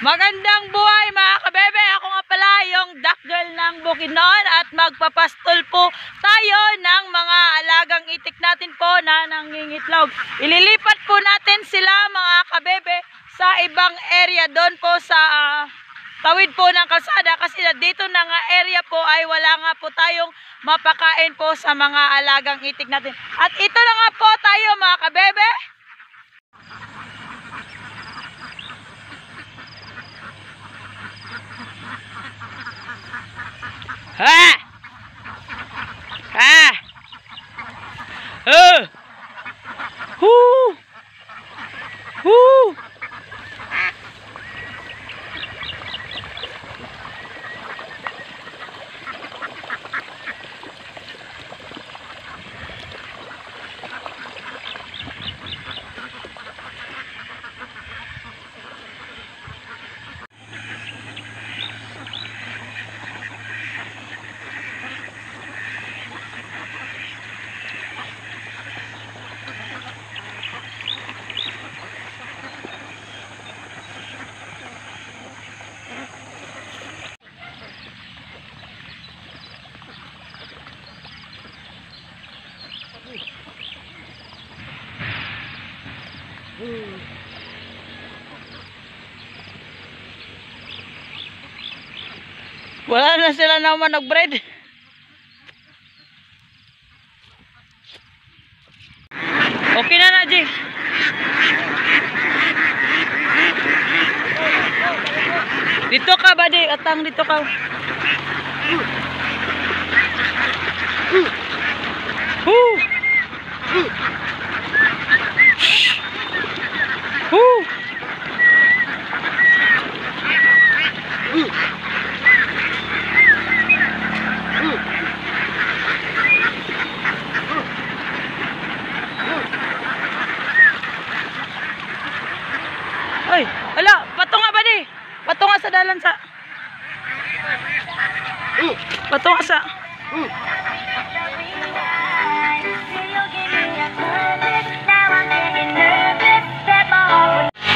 Magandang buhay mga kabebe, ako nga pala yung duck girl ng Bukidnon at magpapastol po tayo ng mga alagang itik natin po na nangingitlog. Ililipat po natin sila mga kabebe sa ibang area doon po sa tawid po ng kalsada kasi dito na nga area po ay wala nga po tayong mapakain po sa mga alagang itik natin. At ito na nga po tayo mga kabebe. Ha! Ha! Hoo! Hoo! Wala na sila naman nag-breed. Okay na na, G. Dito ka, buddy. Atang dito ka. Woo! Woo! Ay, ala, pato nga ba di? Pato nga sa dalan sa. Pato nga sa.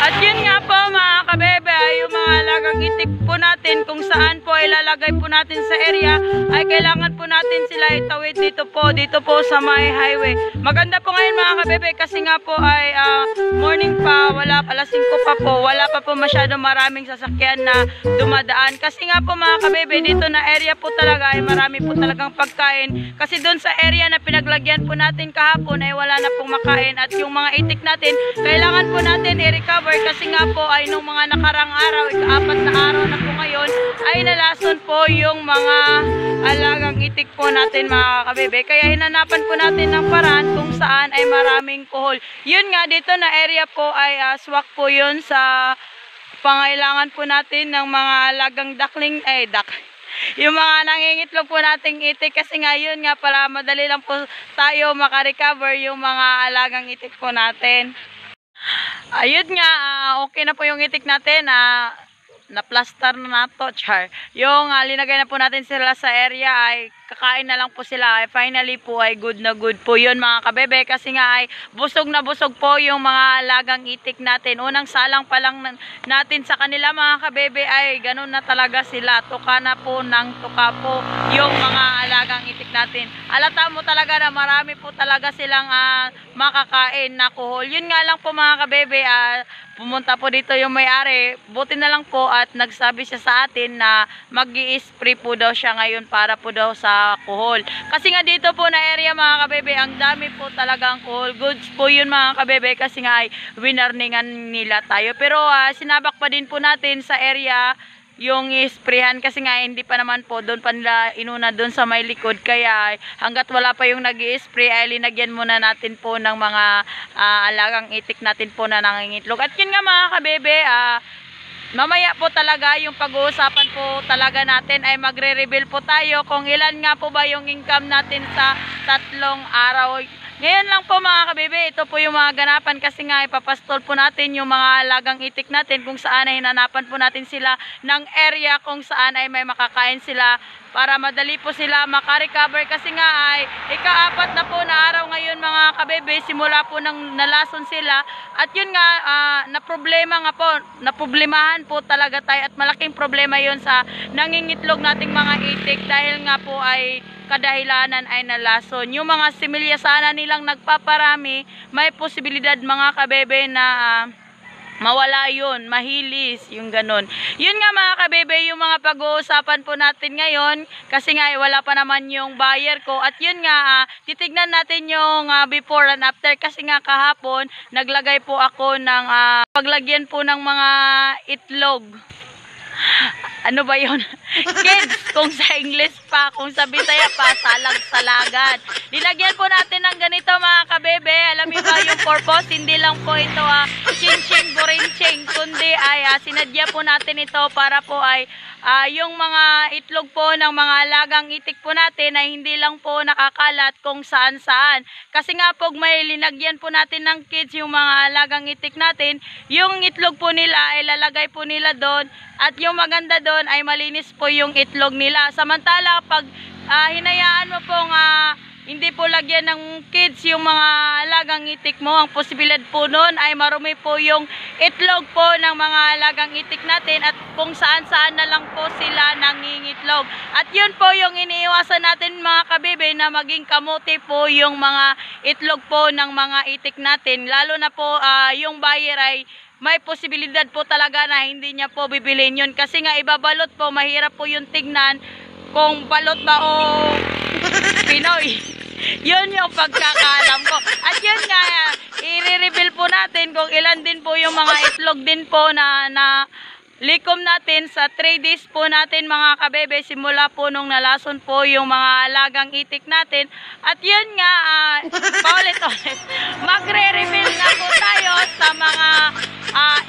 At yun nga po mga kabebe, yung mga alagang itik po natin kung saan po ilalagay po natin sa area ay kailangan po natin sila itawid dito po sa may highway. Maganda po ngayon mga kabebe kasi nga po ay morning pa, wala alas 5 pa po, wala pa po masyadong maraming sasakyan na dumadaan. Kasi nga po mga kabebe, dito na area po talaga ay marami po talagang pagkain. Kasi doon sa area na pinaglagyan po natin kahapon ay wala na pong makain at yung mga itik natin kailangan po natin i-recover kasi nga po ay nung mga nakarang araw, ika-4 na araw na po ngayon ay nalason po yung mga alagang itik po natin mga kabebe. Kaya hinanapan po natin ng paraan kung saan ay maraming kuhol. Yun nga, dito na area po ay swak po yun sa pangailangan po natin ng mga alagang duckling, yung mga nangingitlog po nating itik kasi ngayon nga pala madali lang po tayo makarecover yung mga alagang itik po natin. Ayun nga, okay na po yung itik natin, na-plaster na nato, char. Yung linagay na po natin sila sa area ay kakain na lang po sila. Ay, finally po ay good na good po yun mga kabebe kasi nga ay busog na busog po yung mga alagang itik natin. Unang salang pa lang natin sa kanila mga kabebe ay ganun na talaga sila. Tuka na po ng tuka po yung mga alagang itik natin. Alata mo talaga na marami po talaga silang makakain na kuhol. Yun nga lang po mga kabebe, pumunta po dito yung may-ari. Buti na lang po at nagsabi siya sa atin na mag-i-spray po daw siya ngayon para po daw sa kuhol. Kasi nga dito po na area mga kabebe, ang dami po talagang kuhol. Goods po yun mga kabebe kasi nga ay winarningan nila tayo. Pero sinabak pa din po natin sa area yung isprayhan kasi nga hindi pa naman po doon pa nila inuna doon sa may likod. Kaya hanggat wala pa yung nag-i-spray ay linagyan muna natin po ng mga alagang itik natin po na nangingitlog. At yun nga mga kabebe, mamaya po talaga yung pag-uusapan po talaga natin ay magre-reveal po tayo kung ilan nga po ba yung income natin sa 3 araw Ngayon lang po mga kabebe, ito po yung mga ganapan kasi nga ipapastol po natin yung mga alagang itik natin kung saan ay hinanapan po natin sila ng area kung saan ay may makakain sila para madali po sila makarecover kasi nga ay ika-4 na po na araw ngayon mga kabebe simula po nang nalason sila at yun nga naproblemahan po talaga tayo at malaking problema yun sa nangingitlog nating mga itik dahil nga po ay kadahilanan ay nalason. Yung mga similya sana nilang nagpaparami, may posibilidad mga kabebe na mawala yun, mahilis, yung ganun. Yun nga mga kabebe, yung mga pag-uusapan po natin ngayon, kasi nga wala pa naman yung buyer ko, at yun nga, titignan natin yung before and after, kasi nga kahapon, naglagay po ako ng paglagyan po ng mga itlog. Ano ba yun? Kids, kung sa English pa, kung sa Bisaya pa, salag-salagan. Nilagyan po natin ng ganito mga kabebe. Alam niyo ba yung purpose? Hindi lang po ito chin-ching, burinching, kundi ay sinadya po natin ito para po ay yung mga itlog po ng mga alagang itik po natin ay hindi lang po nakakalat kung saan-saan. Kasi nga po may linagyan po natin ng kids yung mga alagang itik natin, yung itlog po nila ay lalagay po nila doon at yung maganda doon ay malinis po yung itlog nila. Samantala pag hinayaan mo pong hindi po lagyan ng kids yung mga alagang itik mo, ang posibilidad po nun ay marumi po yung itlog po ng mga alagang itik natin at kung saan-saan na lang po sila nangingitlog. At yun po yung iniiwasan natin mga kabebe na maging kamuti po yung mga itlog po ng mga itik natin. Lalo na po yung buyer ay may posibilidad po talaga na hindi niya po bibilin yun. Kasi nga ibabalot po, mahirap po yung tignan kung balot ba o Pinoy. Yun yung pagkakaalam ko. At yun nga, i-reveal po natin kung ilan din po yung mga itlog din po na likom natin sa 3 days po natin mga kabebe simula po nung nalason po yung mga alagang itik natin. At yun nga, paulit-ulit, magre-reveal na po tayo sa mga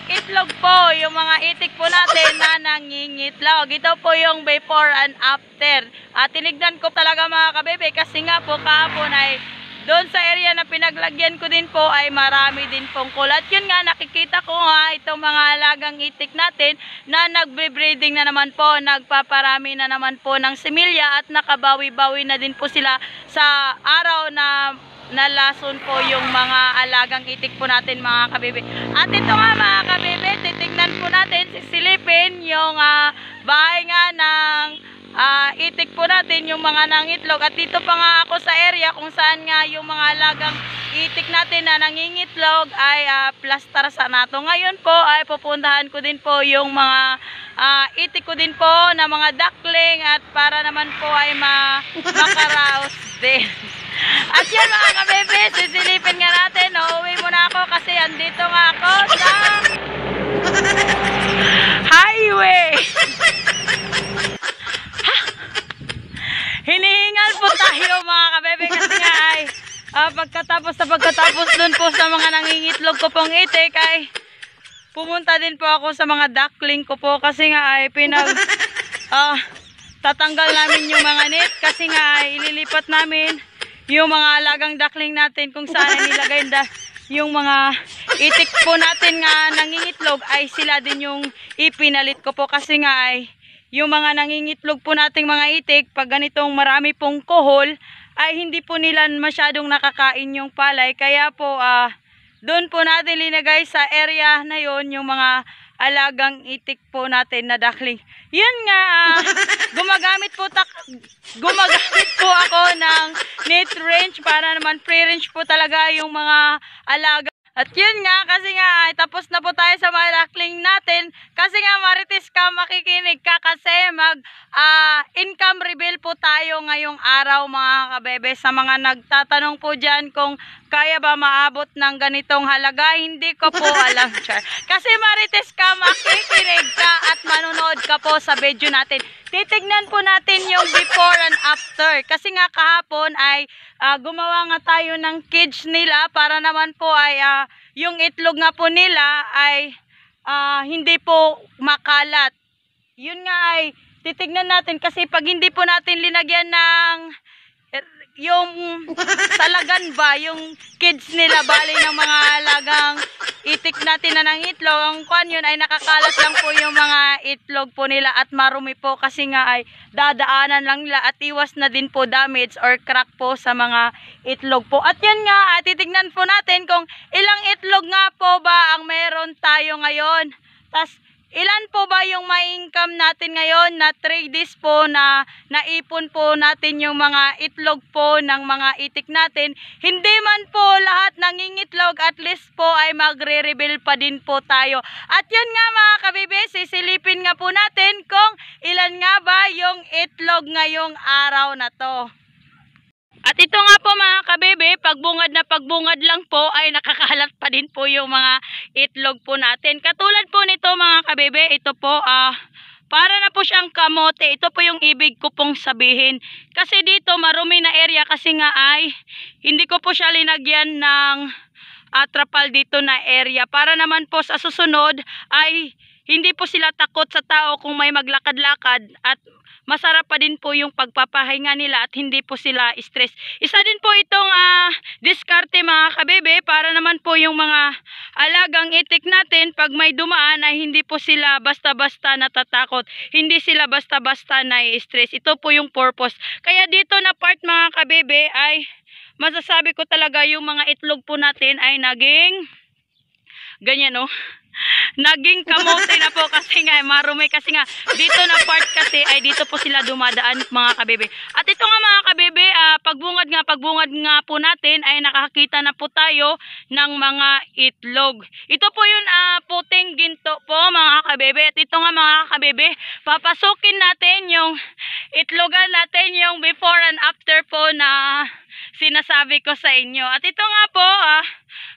itlog po, yung mga itik po natin na nangingitlog. Ito po yung before and after. Tinignan ko talaga mga kabebe kasi nga po kahapon ay doon sa area na pinaglagyan ko din po ay marami din pong kulat. Yun nga, nakikita ko nga itong mga alagang itik natin na nagbre-breeding na naman po, nagpaparami na naman po ng similya at nakabawi-bawi na din po sila sa araw na nalason po yung mga alagang itik po natin mga kabebe. At ito nga mga kabebe, titignan po natin, sisilipin yung bahay nga ng itik po natin yung mga nangitlog. At dito pa nga ako sa area kung saan nga yung mga alagang itik natin na nangingitlog ay plastar sa nato. Ngayon po ay pupuntahan ko din po yung mga itik ko din po na mga duckling at para naman po ay makaraos din. At yun mga kabebe, sisilipin nga natin. Uuwi muna ako kasi andito nga ako sa highway. Hinihingal po tayo mga kabebe kasi nga ay pagkatapos dun po sa mga nangingitlog ko pong itik ay pumunta din po ako sa mga duckling ko po kasi nga ay tatanggal namin yung mga net kasi nga ay ililipat namin yung mga alagang duckling natin kung saan nilagay yung mga itik po natin nga nangingitlog ay sila din yung ipinalit ko po kasi nga ay yung mga nangingitlog po nating mga itik, pag ganitong marami pong kohol, ay hindi po nila masyadong nakakain yung palay. Kaya po, doon po natin linagay sa area na yon yung mga alagang itik po natin na duckling. Yun nga, gumagamit po ako ng net range para naman free range po talaga yung mga alaga. At yun nga, kasi nga, tapos na po tayo sa mga duckling natin. Kasi nga, marites ka, makikinig ka kasi income reveal po tayo ngayong araw mga kabebe. Sa mga nagtatanong po dyan kung kaya ba maabot ng ganitong halaga, hindi ko po alam, Char. Kasi marites ka, makikinig ka at manonood ka po sa video natin. Titignan po natin yung before and after. Kasi nga kahapon ay gumawa nga tayo ng cage nila para naman po ay yung itlog nga po nila ay hindi po makalat. Yun nga ay titignan natin kasi pag hindi po natin linagyan ng yung salagan ba, yung kids nila, bali ng mga alagang itik natin na ng itlog, ang kwan yun ay nakakalat lang po yung mga itlog po nila at marumi po kasi nga ay dadaanan lang nila at iwas na din po damage or crack po sa mga itlog po. At yan nga, titignan po natin kung ilang itlog nga po ba ang meron tayo ngayon. Tas ilan po ba yung ma-income natin ngayon na 3 days po na naipon po natin yung mga itlog po ng mga itik natin. Hindi man po lahat nangingitlog, at least po ay magre-reveal pa din po tayo. At yun nga mga kabibe, sisilipin nga po natin kung ilan nga ba yung itlog ngayong araw na to. At ito nga po mga kabebe, pagbungad na pagbungad lang po ay nakakalat pa din po yung mga itlog po natin. Katulad po nito mga kabebe, ito po para na po siyang kamote. Ito po yung ibig ko pong sabihin. Kasi dito marumi na area kasi nga ay hindi ko po siya linagyan ng trapal dito na area. Para naman po sa susunod ay hindi po sila takot sa tao kung may maglakad-lakad at masarap pa din po yung pagpapahinga nila at hindi po sila stress. Isa din po itong diskarte mga kabebe para naman po yung mga alagang itik natin pag may dumaan ay hindi po sila basta-basta natatakot. Hindi sila basta-basta na-stress. Ito po yung purpose. Kaya dito na part mga kabebe ay masasabi ko talaga yung mga itlog po natin ay naging ganyan no. Naging kamote na po kasi nga marumi kasi nga dito na part kasi ay dito po sila dumadaan mga kabebe. At ito nga mga kabebe, pagbungad nga po natin ay nakakita na po tayo ng mga itlog. Ito po yun puting ginto po mga kabebe. At ito nga mga kabebe, papasukin natin yung itlogan natin yung before and after po na sinasabi ko sa inyo. At ito nga po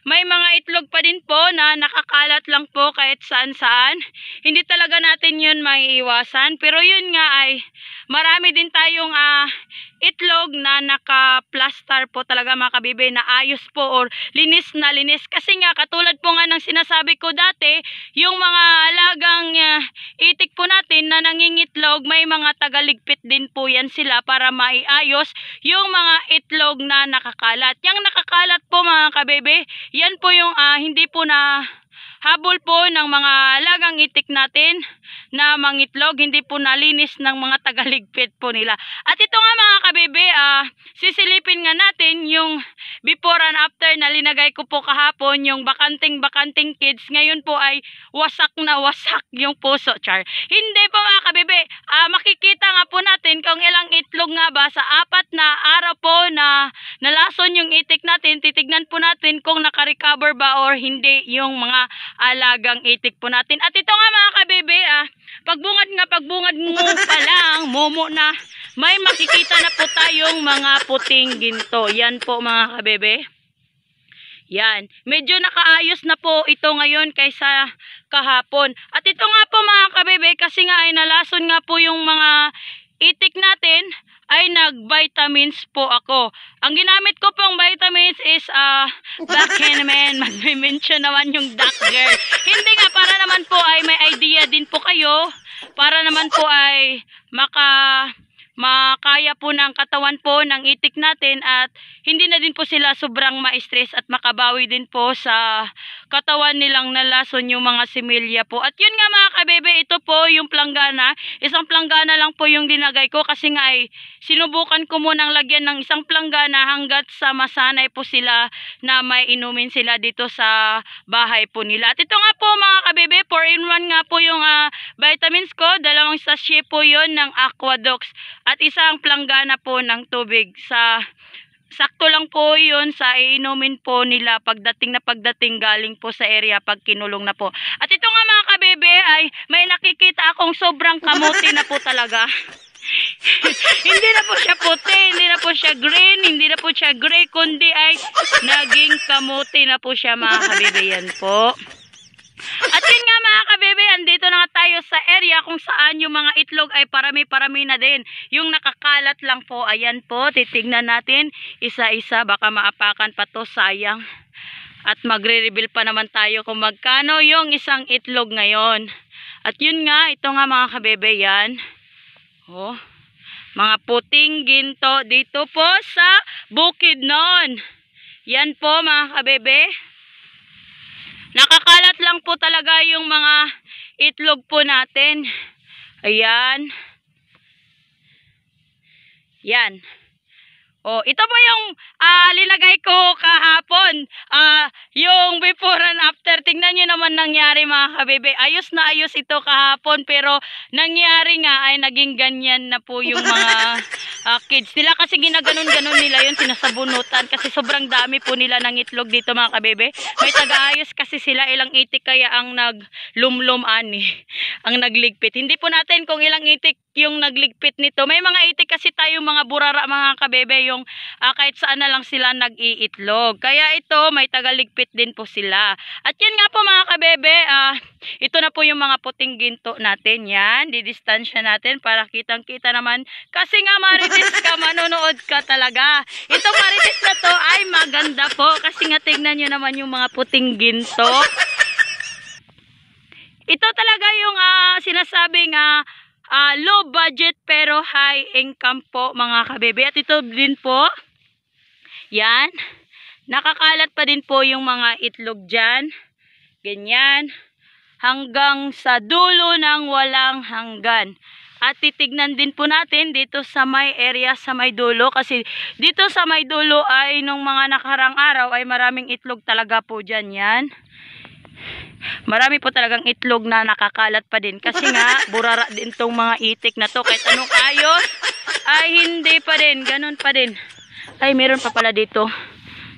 may mga itlog pa din po na nakakalat lang po kahit saan-saan. Hindi talaga natin yun maiiwasan. Pero yun nga ay marami din tayong itlog na naka-plaster po talaga mga kabibe na ayos po or linis na linis. Kasi nga katulad po nga ng sinasabi ko dati, yung mga alagang itik po natin na nangingitlog, may mga tagaligpit din po yan sila para maiayos yung mga itlog na nakakalat. Yung nakakalat po mga kabebe, yan po yung hindi po na habol po ng mga alagang itik natin na mangitlog, hindi po nalinis ng mga tagaligpit po nila. At ito nga mga kabebe, sisilipin nga natin yung before and after na linagay ko po kahapon, yung bakanting kids. Ngayon po ay wasak na wasak yung puso, char. Hindi po mga kabebe, makikita nga po natin kung ilang itlog nga ba sa 4 na araw po na nalason yung itik natin. Titignan po natin kung nakarecover ba or hindi yung mga alagang itik po natin. At ito nga mga kabebe, pagbungad mo pa lang, momo na, may makikita na po tayong mga puting ginto. Yan po mga kabebe. Yan. Medyo nakaayos na po ito ngayon kaysa kahapon. At ito nga po mga kabebe, kasi nga ay nalason nga po yung mga itik natin, ay nag-vitamins po ako. Ang ginamit ko pong vitamins is Bachenmen. Mag-mention naman yung Duck Girl. Hindi nga, para naman po ay may idea din po kayo. Para naman po ay makaya po ng katawan po ng itik natin at hindi na din po sila sobrang ma-stress at makabawi din po sa katawan nilang nalason yung mga similya po. At yun nga mga kabebe, ito po yung planggana. Isang planggana lang po yung dinagay ko kasi nga ay sinubukan ko munang lagyan ng isang planggana hanggat sa masanay po sila na may inumin sila dito sa bahay po nila. At ito nga po mga kabebe, 4-in-1 nga po yung vitamins ko. 2 sachet po yun ng Aquadox at isang planggana po ng tubig. Sakto lang po yun sa iinumin po nila pagdating galing po sa area pag kinulong na po. At ito nga mga kabebe ay may nakikita akong sobrang kamuti na po talaga. Hindi na po siya puti, hindi na po siya green, hindi na po siya gray, kundi ay naging kamuti na po siya mga kabebe. Yan po. At yun nga mga kabebe, andito na nga tayo sa area kung saan yung mga itlog ay parami-parami na din. Yung nakakalat lang po, ayan po, titignan natin isa-isa, baka maapakan pa to, sayang. At magre-reveal pa naman tayo kung magkano yung isang itlog ngayon. At yun nga, ito nga mga kabebe, yan. Oh. Mga puting ginto dito po sa Bukidnon. Yan po mga kabebe. Nakakalat lang po talaga yung mga itlog po natin. Ayan. Yan. Oh, ito po yung linagay ko kahapon. Yung before and after. Tingnan nyo naman nangyari mga kabebe. Ayos na ayos ito kahapon. Pero nangyari nga ay naging ganyan na po yung mga kids nila. Kasi ginaganon-ganon nila yun. Sinasabunutan. Kasi sobrang dami po nila ng itlog dito mga kabebe. May taga-ayos kasi sila. Ilang itik kaya ang naglumlum ani. Ang nagligpit. Hindi po natin kung ilang itik yung nagligpit nito. May mga itik kasi tayo mga burara mga kabebe, yung kahit saan na lang sila nag-iitlog. Kaya ito may tagaligpit din po sila. At yan nga po mga kabebe, ito na po yung mga puting ginto natin. Yan, didistansya natin para kitang-kita naman. Kasi nga marites ka, manonood ka talaga. Itong marites na to ay maganda po kasi nga tignan nyo naman yung mga puting ginto. Ito talaga yung sinasabing low budget pero high income po mga kabebe. At ito din po, yan, nakakalat pa din po yung mga itlog dyan. Ganyan, hanggang sa dulo ng walang hanggan. At titignan din po natin dito sa may area sa may dulo. Kasi dito sa may dulo ay nung mga nakarang araw ay maraming itlog talaga po dyan. Yan. Marami po talagang itlog na nakakalat pa din. Kasi nga, burara din tong mga itik na to. Kahit anong ayos, ay hindi pa din. Ganun pa din. Ay, meron pa pala dito.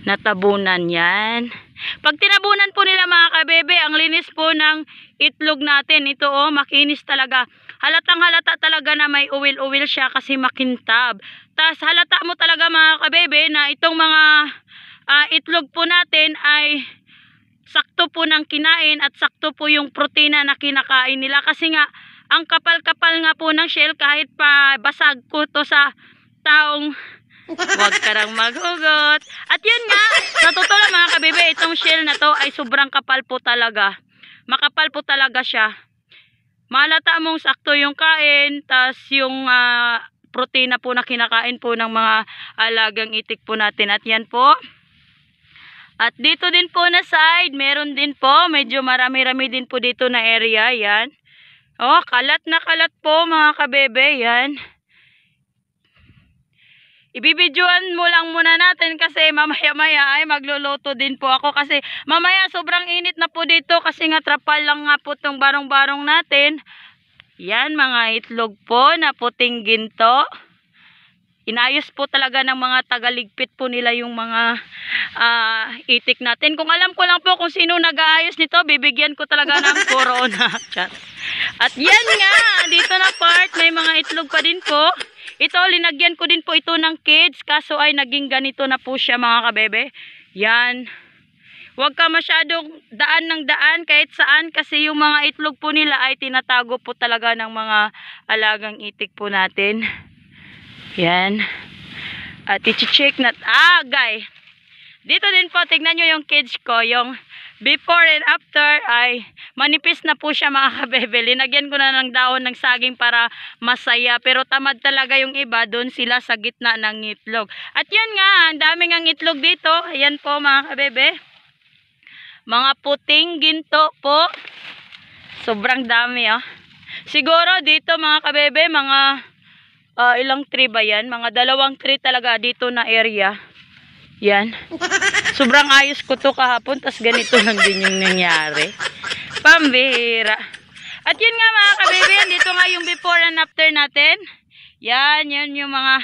Natabunan yan. Pag tinabunan po nila mga kabebe, ang linis po ng itlog natin. Ito makinis talaga. Halatang halata talaga na may uwil-uwil siya kasi makintab. Tas halata mo talaga mga kabebe na itong mga itlog po natin ay sakto po ng kinain at sakto po yung protina na kinakain nila. Kasi nga, ang kapal-kapal nga po ng shell kahit pa basag ko to sa taong huwag ka lang maghugot. At yun nga, sa totoo lang mga kabebe, itong shell na to ay sobrang kapal po talaga. Makapal po talaga siya. Malata mong sakto yung kain, tas yung protina po na kinakain po ng mga alagang itik po natin. At yan po. At dito din po na side, meron din po, medyo marami-rami din po dito na area, yan. Oh, kalat na kalat po mga kabebe, yan. Ibibidyoan mo lang muna natin kasi mamaya-maya ay magluluto din po ako. Kasi mamaya sobrang init na po dito kasi nga trapal lang nga po itong barong-barong natin. Yan, mga itlog po na puting ginto. Inayos po talaga ng mga tagaligpit po nila yung mga itik natin. Kung alam ko lang po kung sino nag-aayos nito, bibigyan ko talaga ng corona. At yan nga, dito na part, may mga itlog pa din po. Ito, linagyan ko din po ito ng kids, kaso ay naging ganito na po siya mga kabebe. Yan. Huwag ka masyadong daan ng daan kahit saan kasi yung mga itlog po nila ay tinatago po talaga ng mga alagang itik po natin. Yan. At i-check na. Guys. Dito din po, tignan nyo yung kids ko. Yung before and after ay manipis na po siya mga kabebe. Linagyan ko na ng dahon ng saging para masaya. Pero tamad talaga yung iba. Doon sila sa gitna ng itlog. At yun nga, ang daming ang itlog dito. Ayan po mga kabebe. Mga puting ginto po. Sobrang dami Siguro dito mga kabebe, mga ilang tree ba yan? Mga 2 tree talaga dito na area. Yan. Sobrang ayos ko to kahapon. Tas ganito lang din yung nangyari. Pambihira. At yun nga mga kabebe, dito nga yung before and after natin. Yan yung mga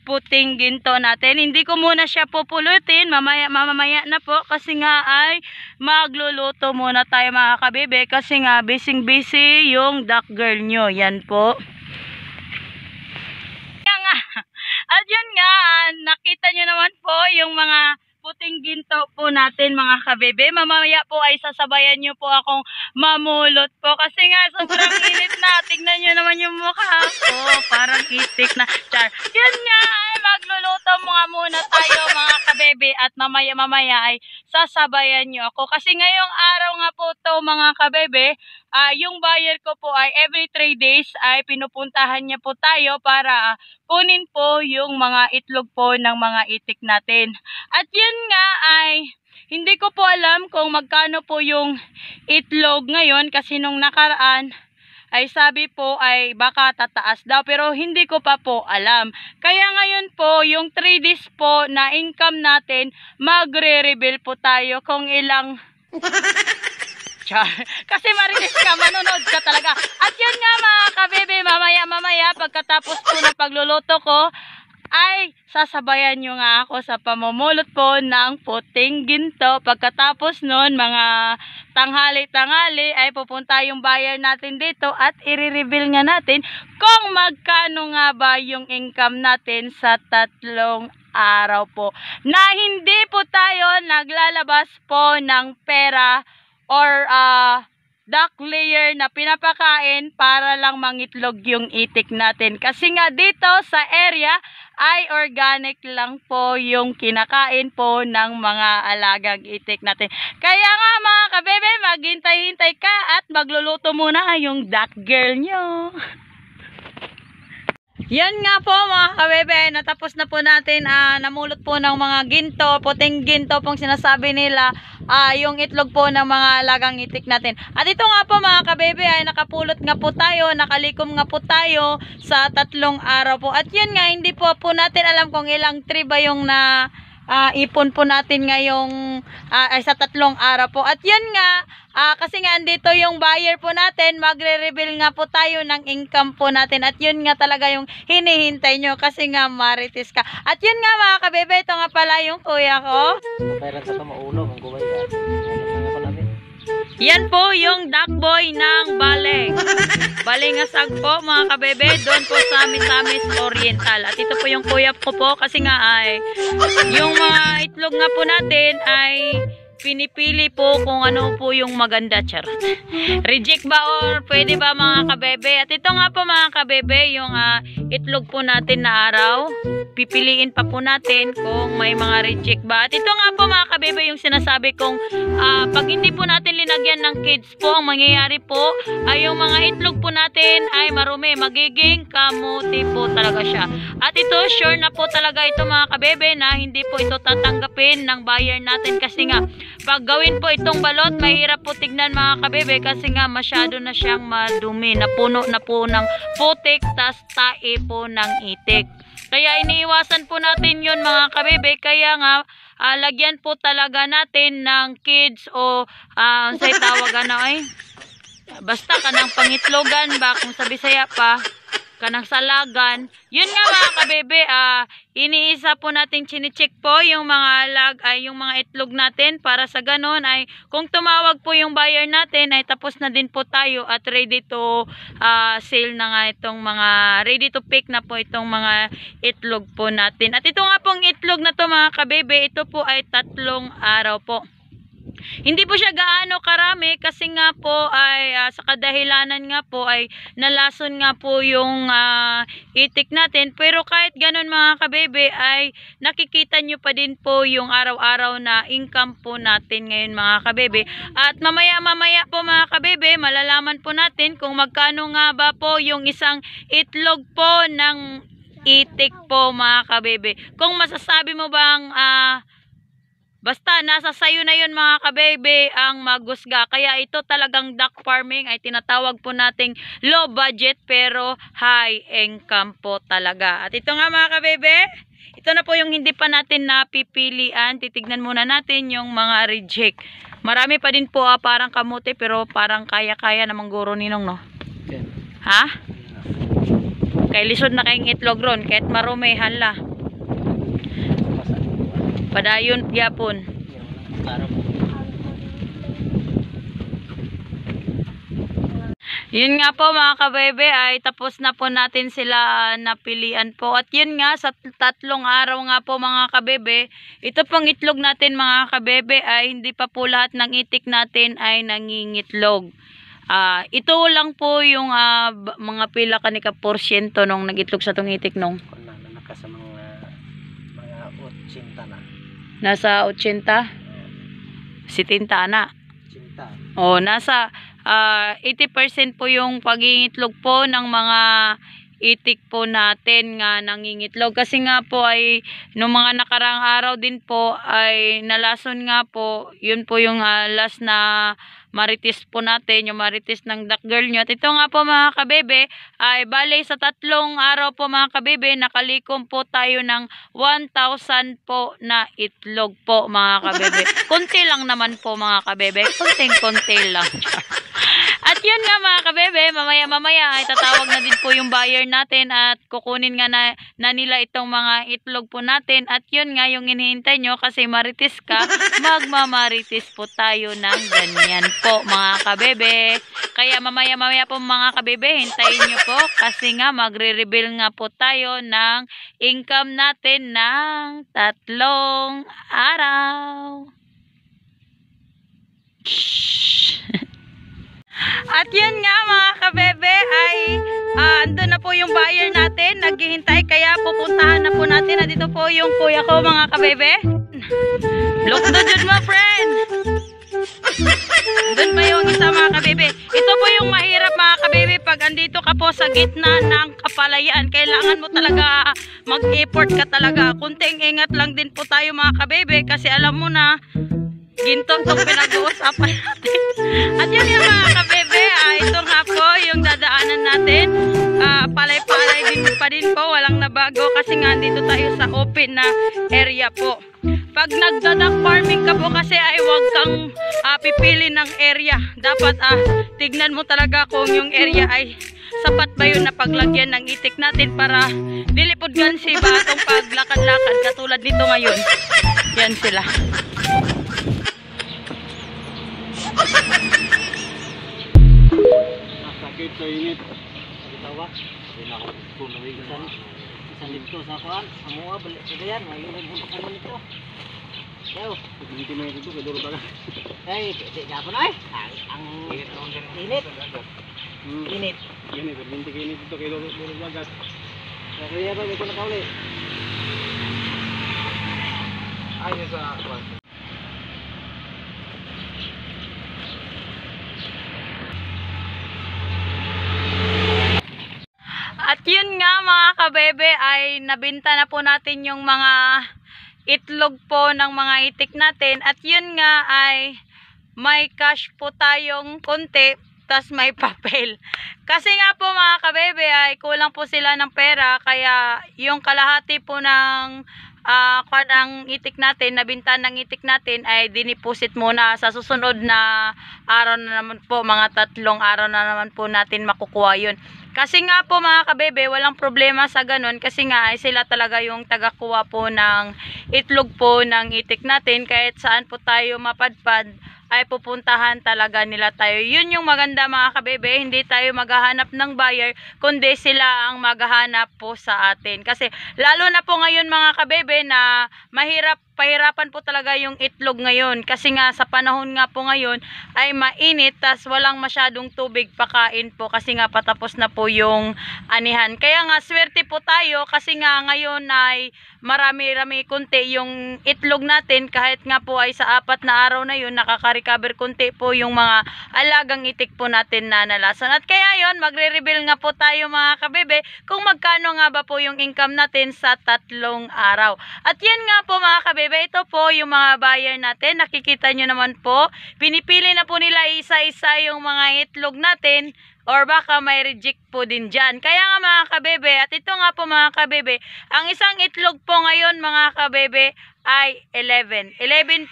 puting ginto natin. Hindi ko muna siya pupulutin. Mamaya na po. Kasi nga ay magluluto muna tayo mga kabebe. Kasi nga busy yung duck girl nyo. Yan po. At yun nga, nakita nyo naman po yung mga puting ginto po natin mga kabebe. Mamaya po ay sasabayan nyo po akong mamulot po. Kasi nga sobrang init na. Tignan nyo naman yung mukha ko. Parang itik na. Char. Yun nga, ay magluluto muna tayo mga kabebe. At mamaya ay sasabayan nyo ako. Kasi ngayong araw nga po to mga kabebe, yung buyer ko po ay every 3 days ay pinupuntahan niya po tayo para kunin po yung mga itlog po ng mga itik natin. At yun nga ay hindi ko po alam kung magkano po yung itlog ngayon kasi nung nakaraan ay sabi po ay baka tataas daw pero hindi ko pa po alam. Kaya ngayon po yung 3 days po na income natin magre-reveal po tayo kung ilang kasi marinis ka, manonood ka talaga. At yun nga mga kabebe, mamaya pagkatapos po ng pagluluto ko ay sasabayan nyo nga ako sa pamumulot po ng puting ginto. Pagkatapos nun, mga tanghali-tanghali ay pupunta yung buyer natin dito at i-reveal nga natin kung magkano nga ba yung income natin sa 3 araw po. Na hindi po tayo naglalabas po ng pera or duck layer na pinapakain para lang mangitlog yung itik natin. Kasi nga dito sa area ay organic lang po yung kinakain po ng mga alagang itik natin. Kaya nga mga kabebe, maghintay-hintay ka at magluluto muna yung duck girl nyo. Yan nga po mga kabebe, natapos na po natin namulot po ng mga ginto, puting ginto pong sinasabi nila, yung itlog po ng mga alagang itik natin. At ito nga po mga kabebe ay nakapulot nga po tayo, nakalikom nga po tayo sa 3 araw po. At yun nga, hindi po natin alam kung ilang tree ba yung ipon po natin ngayong ay sa 3 araw po. At yun nga, kasi nga andito yung buyer po natin, magre-reveal nga po tayo ng income po natin. At yun nga talaga yung hinihintay nyo kasi nga marites ka. At yun nga mga kabebe, ito nga pala yung kuya ko. Kailan sa maulo, ang gubay yan. Yan po yung duck boy ng Baling. Balingasag po mga kabebe, doon po sa Misamis Oriental. At ito po yung kuya ko po kasi nga ay yung mga itlog nga po natin ay pinipili po kung ano po yung maganda, charot. Reject ba or pwede ba mga kabebe? At ito nga po mga kabebe, yung itlog po natin na araw. Pipiliin pa po natin kung may mga reject ba. At ito nga po mga kabebe, yung sinasabi kong pag hindi po natin linagyan ng kids po, ang mangyayari po ay yung mga itlog po natin ay marumi. Magiging kamuti po talaga siya. At ito, sure na po talaga ito mga kabebe na hindi po ito tatanggapin ng buyer natin kasi nga pag gawin po itong balot, mahirap po tignan mga kabebe kasi nga masyado na siyang madumi, napuno na po ng putik, tas tae po ng itik. Kaya iniiwasan po natin yun mga kabebe, kaya nga lagyan po talaga natin ng kids o say tawagan na ay basta kanang pangitlogan ba kung sa Bisaya pa, kanang salagan. Yun nga mga kabebe, iniisa po natin chine-check po yung mga yung mga itlog natin para sa ganon ay kung tumawag po yung buyer natin ay tapos na din po tayo at ready to sale na nga itong mga ready to pick na po itong mga itlog po natin. At ito nga pong itlog na to mga kabebe, ito po ay 3 araw po. Hindi po siya gaano karami kasi nga po ay sa kadahilanan nga po ay nalason nga po yung itik natin. Pero kahit ganun mga kabebe ay nakikita nyo pa din po yung araw-araw na income po natin ngayon mga kabebe. At mamaya po mga kabebe, malalaman po natin kung magkano nga ba po yung isang itlog po ng itik po mga kabebe. Kung masasabi mo bang basta nasa sayo na yun mga kabebe ang magusga. Kaya ito talagang duck farming ay tinatawag po nating low budget pero high income po talaga. At ito nga mga kabebe, ito na po yung hindi pa natin napipilian. Titignan muna natin yung mga reject. Marami pa din po parang kamote pero parang kaya-kaya namang guro ninong no. Ha? Kay lisod na kayong itlog ron kahit marumehan la. Padayon gyapon. Yun nga po mga kabebe ay tapos na po natin sila napilian po. At yun nga sa 3 araw nga po mga kabebe, ito pong itlog natin mga kabebe ay hindi pa po lahat ng itik natin ay nangingitlog. Ito lang po yung mga pila kanika porsyento nung nagitlog sa tong itik nung. Sa mga 80 na. Nasa 80? 70 na. 80. Oh, nasa 80% po yung pagingitlog po ng mga itik po natin nga nangingitlog. Kasi nga po ay nung mga nakarang araw din po ay nalason nga po, yun po yung last na marites po natin, yung marites ng duck girl nyo. At ito nga po mga kabebe, ay bale sa 3 araw po mga kabebe, nakalikom po tayo ng 1,000 po na itlog po mga kabebe. Kunti lang naman po mga kabebe, kunting-kunti lang. At yun nga mga kabebe, mamaya ay tatawag na din po yung buyer natin at kukunin nga na nila itong mga itlog po natin. At yun nga yung hinihintay nyo kasi marites ka, magmamarites po tayo ng ganyan po mga kabebe. Kaya mamaya po mga kabebe, hintayin nyo po kasi nga magre-reveal nga po tayo ng income natin ng 3 araw. At yun nga mga kabebe ay andun na po yung buyer natin, naghihintay, kaya pupuntahan na po natin. At dito po yung kuya ko mga kabebe. Look doon my friend. Doon pa yung isa mga kabebe. Ito po yung mahirap mga kabebe pag andito ka po sa gitna ng kapalayaan. Kailangan mo talaga mag-effort ka talaga. Kunting ingat lang din po tayo mga kabebe kasi alam mo na ginto itong pinag-uusapan natin. At yun yung mga kabebe, ito nga po yung dadaanan natin. Palay-palay din pa din po, walang nabago kasi nga dito tayo sa open na area po. Pag nagdadak farming ka po kasi ay huwag kang pipili ng area. Dapat tignan mo talaga kung yung area ay sapat ba yun na paglagyan ng itik natin para dilipod gansi ba itong paglakad-lakad katulad dito ngayon. Yan sila. Sakit sa init. Gitawa. Hindi na ako punuwi. Isang dito sa kuan. Amuha balik sa yan. Mayroon mo pa naman ito. Yo, hindi mo ito kay duro baga. Ay, di na po na ay. Ang init. Init. Ini berhenti kay init ito kay duro baga. Kaya ba ito na kauli. Ay, sa kuan. At yun nga mga kabebe ay nabenta na po natin yung mga itlog po ng mga itik natin. At yun nga ay may cash po tayong konti tas may papel. Kasi nga po mga kabebe ay kulang po sila ng pera kaya yung kalahati po ng ng itik natin, nabinta ng itik natin ay diniposit muna. Sa susunod na araw na naman po, mga 3 araw na naman po natin makukuha yun. Kasi nga po mga kabebe, walang problema sa ganun kasi nga ay sila talaga yung tagakuha po ng itlog po ng itik natin. Kahit saan po tayo mapadpad ay pupuntahan talaga nila tayo. Yun yung maganda mga kabebe, hindi tayo maghahanap ng buyer kundi sila ang maghahanap po sa atin. Kasi lalo na po ngayon mga kabebe na pahirapan po talaga yung itlog ngayon kasi nga sa panahon nga po ngayon ay mainit tas walang masyadong tubig pakain po kasi nga patapos na po yung anihan. Kaya nga swerte po tayo kasi nga ngayon ay marami-rami kunti yung itlog natin kahit nga po ay sa 4 na araw na yun nakaka-recover kunti po yung mga alagang itik po natin na nalasan. At kaya yon magre-reveal nga po tayo mga kabebe kung magkano nga ba po yung income natin sa 3 araw. At yan nga po mga kabebe, ito po yung mga buyer natin. Nakikita nyo naman po, pinipili na po nila isa-isa yung mga itlog natin or baka may reject po din dyan. Kaya nga mga kabebe, at ito nga po mga kabebe, ang isang itlog po ngayon mga kabebe ay 11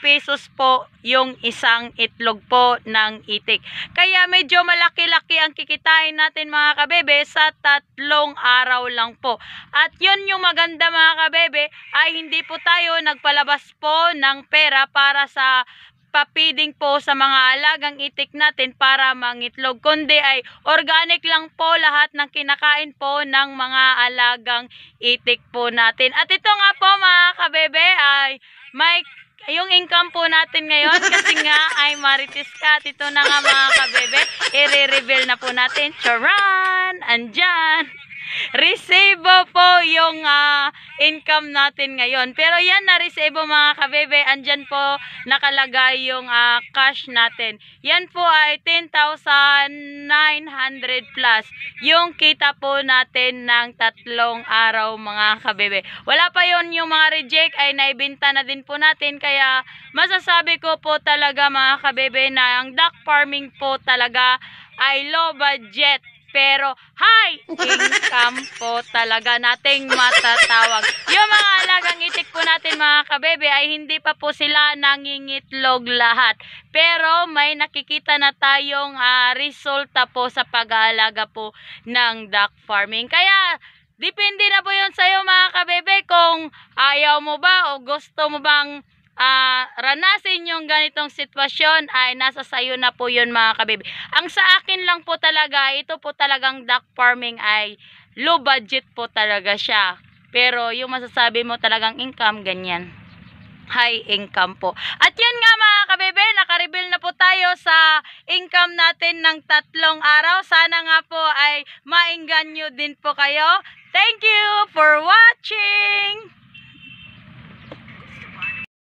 pesos po yung isang itlog po ng itik. Kaya medyo malaki-laki ang kikitain natin mga kabebe sa 3 araw lang po. At yun yung maganda mga kabebe ay hindi po tayo nagpalabas po ng pera para sa papiding po sa mga alagang itik natin para mangitlog, kundi ay organic lang po lahat ng kinakain po ng mga alagang itik po natin. At ito nga po mga kabebe ay may yung income po natin ngayon kasi nga ay marites ka. At ito na nga mga kabebe, i-reveal na po natin. Charan! Andyan! Resibo po yung income natin ngayon. Pero yan na resibo mga kabebe. Andyan po nakalagay yung cash natin. Yan po ay 10,900 plus. Yung kita po natin ng 3 araw mga kabebe. Wala pa yon, yung mga reject ay naibenta na din po natin. Kaya masasabi ko po talaga mga kabebe na ang duck farming po talaga ay low budget pero high income po talaga nating matatawag. Yung mga alagang itik po natin mga kabebe ay hindi pa po sila nangingitlog lahat. Pero may nakikita na tayong resulta po sa pag-aalaga po ng duck farming. Kaya depende na po yun sa'yo mga kabebe kung ayaw mo ba o gusto mo bang ranasin yung ganitong sitwasyon ay nasa sayo na po yun mga kabebe. Ang sa akin lang po talaga, ito po talagang duck farming ay low budget po talaga siya. Pero yung masasabi mo talagang income, ganyan. High income po. At yun nga mga kabebe, nakareveal na po tayo sa income natin ng 3 araw. Sana nga po ay mainggan nyo din po kayo. Thank you for watching!